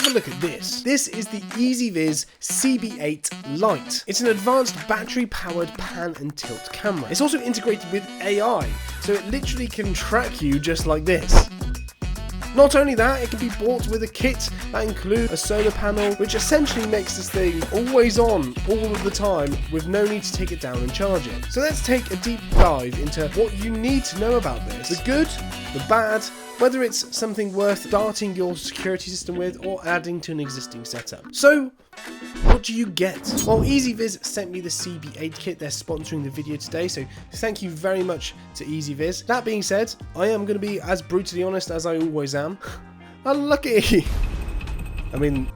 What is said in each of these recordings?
a look at this. This is the EZVIZ CB8 Lite. It's an advanced battery-powered pan and tilt camera. It's also integrated with AI, so it literally can track you just like this. Not only that, it can be bought with a kit that includes a solar panel, which essentially makes this thing always on all of the time with no need to take it down and charge it. So let's take a deep dive into what you need to know about this. The good, the bad, whether it's something worth starting your security system with or adding to an existing setup. So, what do you get? Well, EZVIZ sent me the CB8 kit. They're sponsoring the video today, so thank you very much to EZVIZ. That being said, I am going to be as brutally honest as I always am. Unlucky! I mean,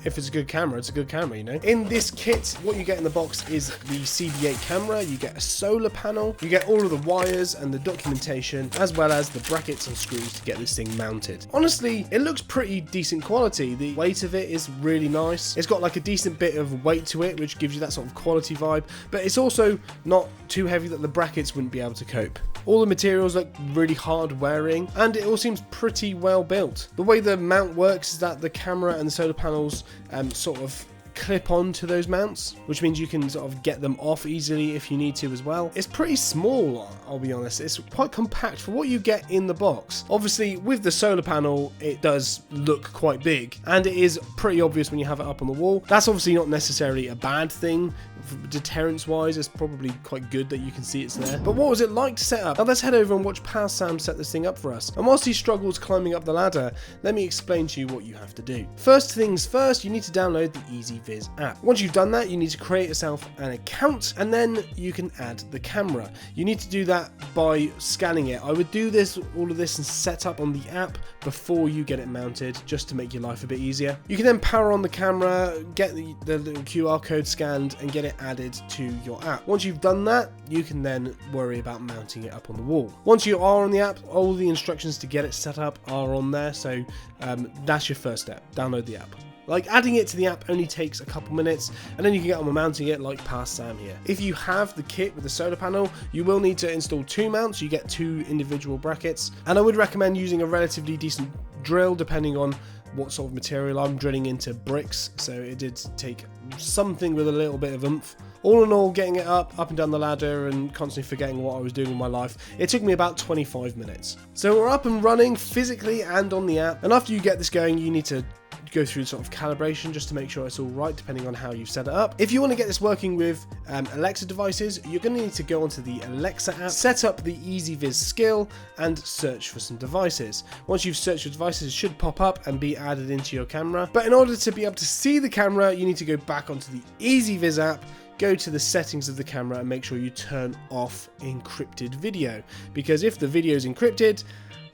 if it's a good camera, it's a good camera, you know. In this kit, what you get in the box is the CB8 camera, you get a solar panel, you get all of the wires and the documentation, as well as the brackets and screws to get this thing mounted. Honestly, it looks pretty decent quality. The weight of it is really nice. It's got like a decent bit of weight to it, which gives you that sort of quality vibe, but it's also not too heavy that the brackets wouldn't be able to cope. All the materials look really hard wearing, and it all seems pretty well built. The way the mount works is that the camera and the solar panels sort of clip on to those mounts, which means you can sort of get them off easily if you need to as well. It's pretty small, I'll be honest. It's quite compact for what you get in the box. Obviously, with the solar panel, it does look quite big, and it is pretty obvious when you have it up on the wall. That's obviously not necessarily a bad thing. Deterrence wise, it's probably quite good that you can see it's there. But what was it like to set up? Now let's head over and watch Pal Sam set this thing up for us. And whilst he struggles climbing up the ladder, let me explain to you what you have to do. First things first, you need to download the EZVIZ app. Once you've done that, you need to create yourself an account, and then you can add the camera. You need to do that by scanning it. I would do all of this and set up on the app before you get it mounted, just to make your life a bit easier. You can then power on the camera, get the little QR code scanned, and get it added to your app. Once you've done that, you can then worry about mounting it up on the wall. Once you are on the app, all the instructions to get it set up are on there, so that's your first step. Download the app. Like, adding it to the app only takes a couple minutes, and then you can get on with mounting it like past Sam here. If you have the kit with the solar panel, you will need to install 2 mounts. You get 2 individual brackets, and I would recommend using a relatively decent drill depending on what sort of material. I'm drilling into bricks, so it did take something with a little bit of oomph. All in all, getting it up and down the ladder and constantly forgetting what I was doing with my life, it took me about 25 minutes. So we're up and running physically and on the app, and after you get this going, you need to go through sort of calibration just to make sure it's all right, depending on how you've set it up. If you want to get this working with Alexa devices, you're going to need to go onto the Alexa app, set up the EZVIZ skill, and search for some devices. Once you've searched for devices, it should pop up and be added into your camera. But in order to be able to see the camera, you need to go back onto the EZVIZ app, go to the settings of the camera, and make sure you turn off encrypted video, because if the video is encrypted,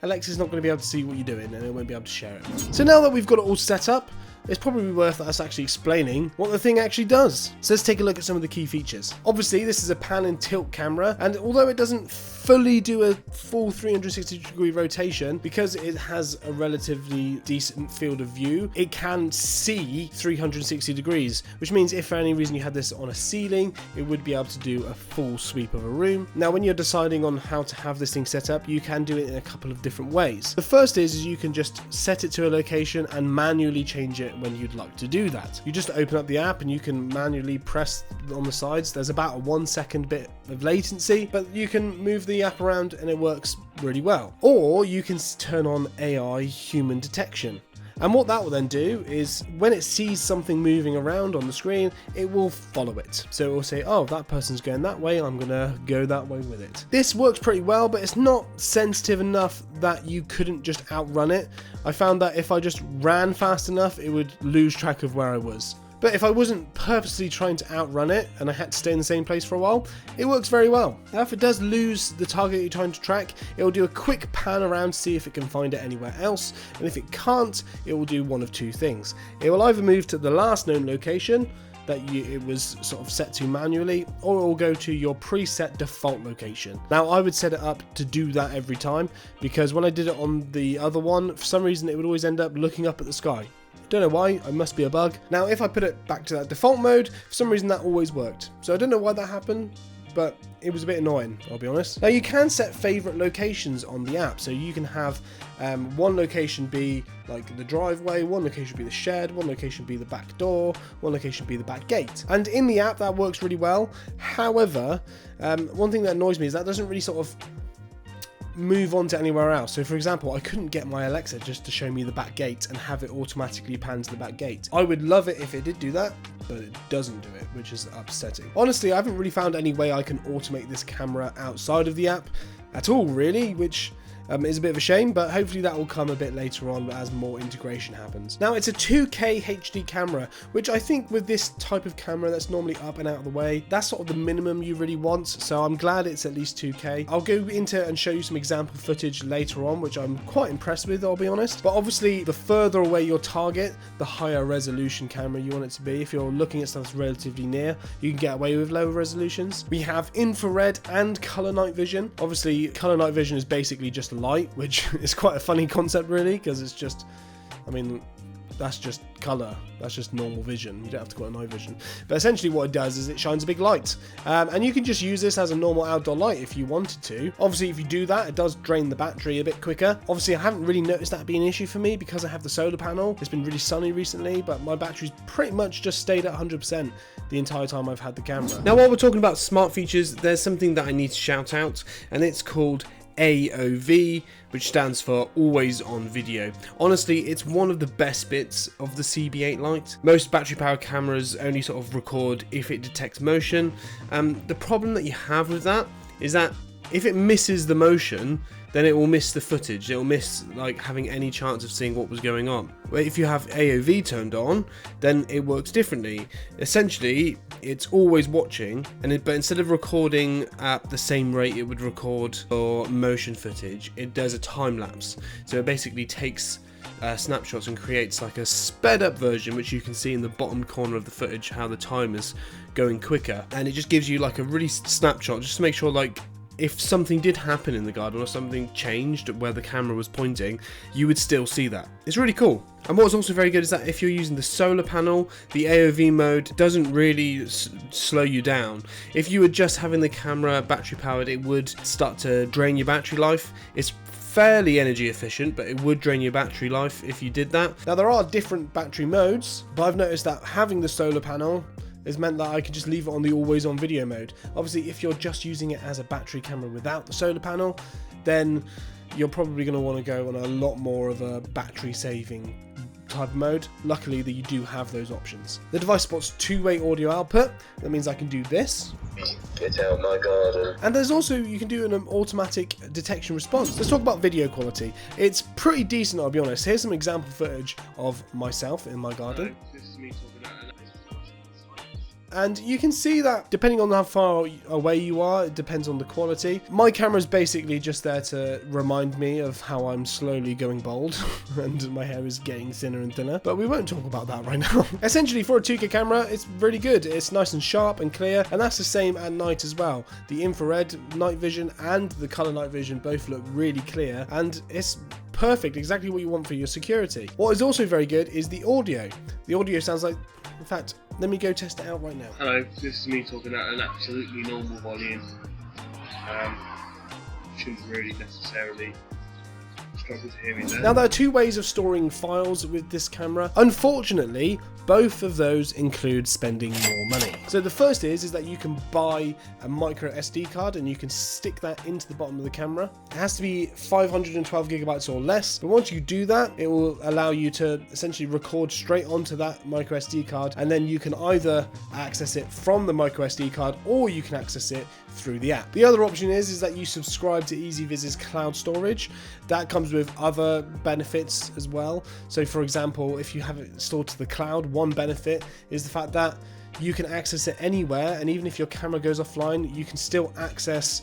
Alexa's not going to be able to see what you're doing, and it won't be able to share it. So now that we've got it all set up, it's probably worth us actually explaining what the thing actually does. So let's take a look at some of the key features. Obviously, this is a pan and tilt camera, and although it doesn't fully do a full 360-degree rotation, because it has a relatively decent field of view, it can see 360 degrees, which means if for any reason you had this on a ceiling, it would be able to do a full sweep of a room. Now, when you're deciding on how to have this thing set up, you can do it in a couple of different ways. The first is you can just set it to a location and manually change it when you'd like to do that. You just open up the app and you can manually press on the sides. There's about a 1 second bit of latency, but you can move the app around and it works really well. Or you can turn on AI human detection. And what that will then do is when it sees something moving around on the screen, it will follow it. So it will say, oh, that person's going that way, I'm gonna go that way with it. This works pretty well, but it's not sensitive enough that you couldn't just outrun it. I found that if I just ran fast enough, it would lose track of where I was. But if I wasn't purposely trying to outrun it and I had to stay in the same place for a while, it works very well. Now, if it does lose the target you're trying to track, it will do a quick pan around to see if it can find it anywhere else, and if it can't, it will do one of 2 things. It will either move to the last known location that it was sort of set to manually, or it will go to your preset default location. Now, I would set it up to do that every time, because when I did it on the other one, for some reason it would always end up looking up at the sky. Don't know why, it must be a bug. Now, if I put it back to that default mode, for some reason that always worked. So I don't know why that happened. but it was a bit annoying, I'll be honest. Now you can set favorite locations on the app, so you can have one location be like the driveway, one location be the shed, one location be the back door, one location be the back gate. And in the app that works really well. However, one thing that annoys me is that doesn't really sort of move on to anywhere else. So for example, I couldn't get my Alexa just to show me the back gate and have it automatically pan to the back gate. I would love it if it did do that, but it doesn't do it, which is upsetting. Honestly, I haven't really found any way I can automate this camera outside of the app at all, really, which is a bit of a shame, but hopefully that will come a bit later on as more integration happens. Now it's a 2K HD camera, which I think with this type of camera that's normally up and out of the way, that's sort of the minimum you really want, so I'm glad it's at least 2K. I'll go into and show you some example footage later on, which I'm quite impressed with, I'll be honest. But obviously the further away your target, the higher resolution camera you want it to be. If you're looking at stuff that's relatively near, you can get away with lower resolutions. We have infrared and color night vision. Obviously color night vision is basically just light, which is quite a funny concept really, because it's just, I mean, that's just color, that's just normal vision, you don't have to call it night vision. But essentially what it does is it shines a big light, and you can just use this as a normal outdoor light if you wanted to. Obviously if you do that, it does drain the battery a bit quicker. Obviously I haven't really noticed that being an issue for me because I have the solar panel. It's been really sunny recently, but my battery's pretty much just stayed at 100% the entire time I've had the camera. Now while we're talking about smart features, there's something that I need to shout out, and it's called AOV, which stands for always on video. Honestly, it's one of the best bits of the CB8 Lite. Most battery powered cameras only sort of record if it detects motion. The problem that you have with that is that if it misses the motion, then it will miss the footage. It will miss like having any chance of seeing what was going on. But if you have AOV turned on, then it works differently. Essentially, it's always watching, but instead of recording at the same rate it would record for motion footage, it does a time lapse. So it basically takes snapshots and creates like a sped up version, which you can see in the bottom corner of the footage how the time is going quicker, and it just gives you like a really snapshot just to make sure like if something did happen in the garden or something changed where the camera was pointing, you would still see that. It's really cool. And what's also very good is that if you're using the solar panel, the AOV mode doesn't really slow you down. If you were just having the camera battery powered, it would start to drain your battery life. It's fairly energy efficient, but it would drain your battery life if you did that. Now there are different battery modes, but I've noticed that having the solar panel has meant that I can just leave it on the always on video mode. Obviously if you're just using it as a battery camera without the solar panel, then you're probably going to want to go on a lot more of a battery saving type of mode. Luckily that you do have those options. The device supports two-way audio output. That means I can do this. Get out my garden. And there's also, you can do an automatic detection response. Let's talk about video quality. It's pretty decent, I'll be honest. Here's some example footage of myself in my garden. Hello, this is me talking about. And you can see that depending on how far away you are, it depends on the quality. My camera is basically just there to remind me of how I'm slowly going bald and my hair is getting thinner and thinner, but we won't talk about that right now. Essentially for a 2K camera, it's really good. It's nice and sharp and clear, and that's the same at night as well. The infrared night vision and the color night vision both look really clear, and it's perfect, exactly what you want for your security. What is also very good is the audio. The audio sounds like, in fact, let me go test it out right now. Hello, this is me talking at an absolutely normal volume. Shouldn't really necessarily struggle to hear me there. Now there are two ways of storing files with this camera. Unfortunately, both of those include spending more money. So the first is that you can buy a micro SD card and you can stick that into the bottom of the camera. It has to be 512 gigabytes or less, but once you do that, it will allow you to essentially record straight onto that micro SD card, and then you can either access it from the micro SD card or you can access it through the app. The other option is that you subscribe to EZVIZ's cloud storage. That comes with other benefits as well. So for example, if you have it stored to the cloud, one benefit is the fact that you can access it anywhere, and even if your camera goes offline, you can still access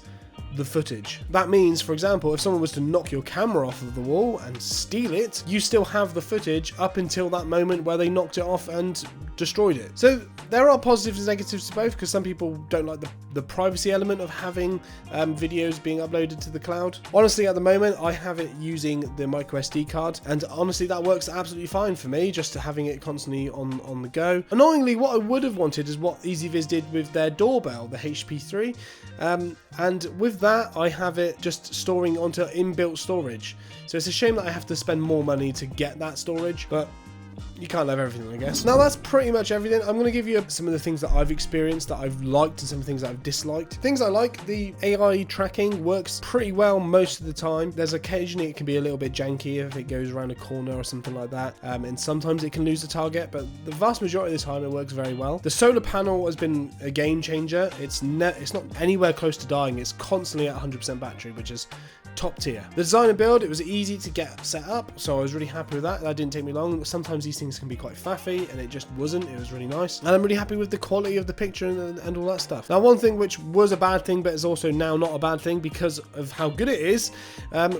the footage. That means, for example, if someone was to knock your camera off of the wall and steal it, you still have the footage up until that moment where they knocked it off and destroyed it. So there are positives and negatives to both, because some people don't like the privacy element of having videos being uploaded to the cloud. Honestly, at the moment, I have it using the micro SD card, and honestly, that works absolutely fine for me, just having it constantly on the go. Annoyingly, what I would have wanted is what EZVIZ did with their doorbell, the HP3, and with that, I have it just storing onto inbuilt storage. So it's a shame that I have to spend more money to get that storage, but you can't have everything, I guess. Now that's pretty much everything. I'm going to give you some of the things that I've experienced, that I've liked, and some things that I've disliked. Things I like: the AI tracking works pretty well most of the time. There's occasionally it can be a little bit janky if it goes around a corner or something like that, and sometimes it can lose the target, but the vast majority of the time it works very well. The solar panel has been a game changer. It's not anywhere close to dying. It's constantly at 100% battery, which is top tier. The design and build, it was easy to get set up, so I was really happy with that. That didn't take me long. Sometimes these things can be quite faffy, and it just wasn't. It was really nice, and I'm really happy with the quality of the picture and all that stuff. Now, one thing which was a bad thing, but is also now not a bad thing because of how good it is,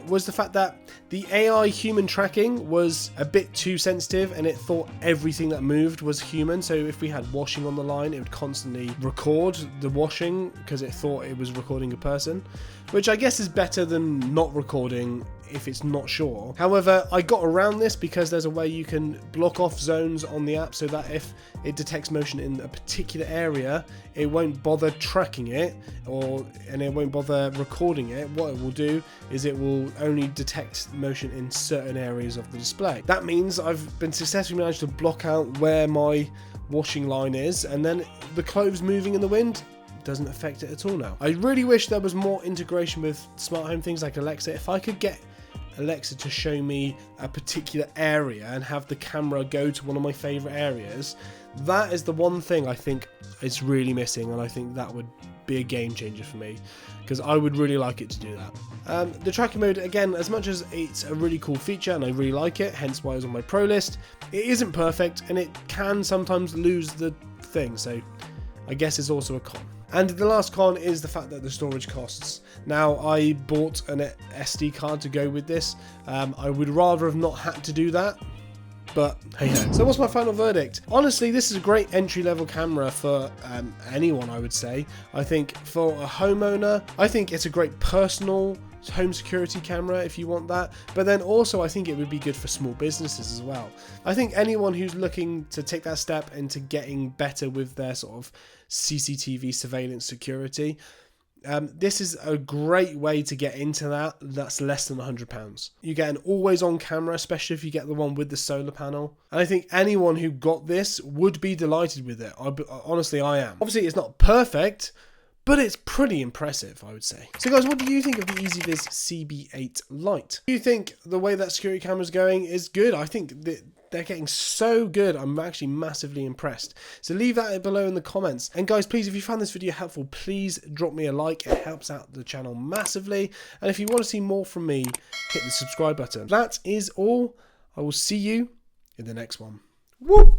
was the fact that the AI human tracking was a bit too sensitive, and it thought everything that moved was human. So if we had washing on the line, it would constantly record the washing because it thought it was recording a person, which I guess is better than not recording if it's not sure. However, I got around this because there's a way you can block off zones on the app so that if it detects motion in a particular area, it won't bother tracking it, and it won't bother recording it. What it will do is it will only detect motion in certain areas of the display. That means I've been successfully managed to block out where my washing line is, and then the clothes moving in the wind doesn't affect it at all now. I really wish there was more integration with smart home things like Alexa. If I could get Alexa to show me a particular area and have the camera go to one of my favorite areas, that is the one thing I think is really missing, and I think that would be a game changer for me, because I would really like it to do that. The tracking mode, again, as much as it's a really cool feature and I really like it, hence why it's on my pro list, it isn't perfect and it can sometimes lose the thing, so I guess it's also a con. And the last con is the fact that the storage costs. Now, I bought an SD card to go with this. I would rather have not had to do that, but hey ho. So what's my final verdict? Honestly, this is a great entry-level camera for anyone, I would say. I think for a homeowner, I think it's a great personal home security camera if you want that, but then also I think it would be good for small businesses as well. I think anyone who's looking to take that step into getting better with their sort of CCTV surveillance security, this is a great way to get into that. That's less than £100. You get an always on camera, especially if you get the one with the solar panel, and I think anyone who got this would be delighted with it. Honestly, I am. Obviously it's not perfect, but it's pretty impressive, I would say. So guys, what do you think of the EZVIZ CB8 Lite? Do you think the way that security camera's going is good? I think that they're getting so good. I'm actually massively impressed. So leave that below in the comments. And guys, please, if you found this video helpful, please drop me a like. It helps out the channel massively. And if you want to see more from me, hit the subscribe button. That is all. I will see you in the next one. Woo!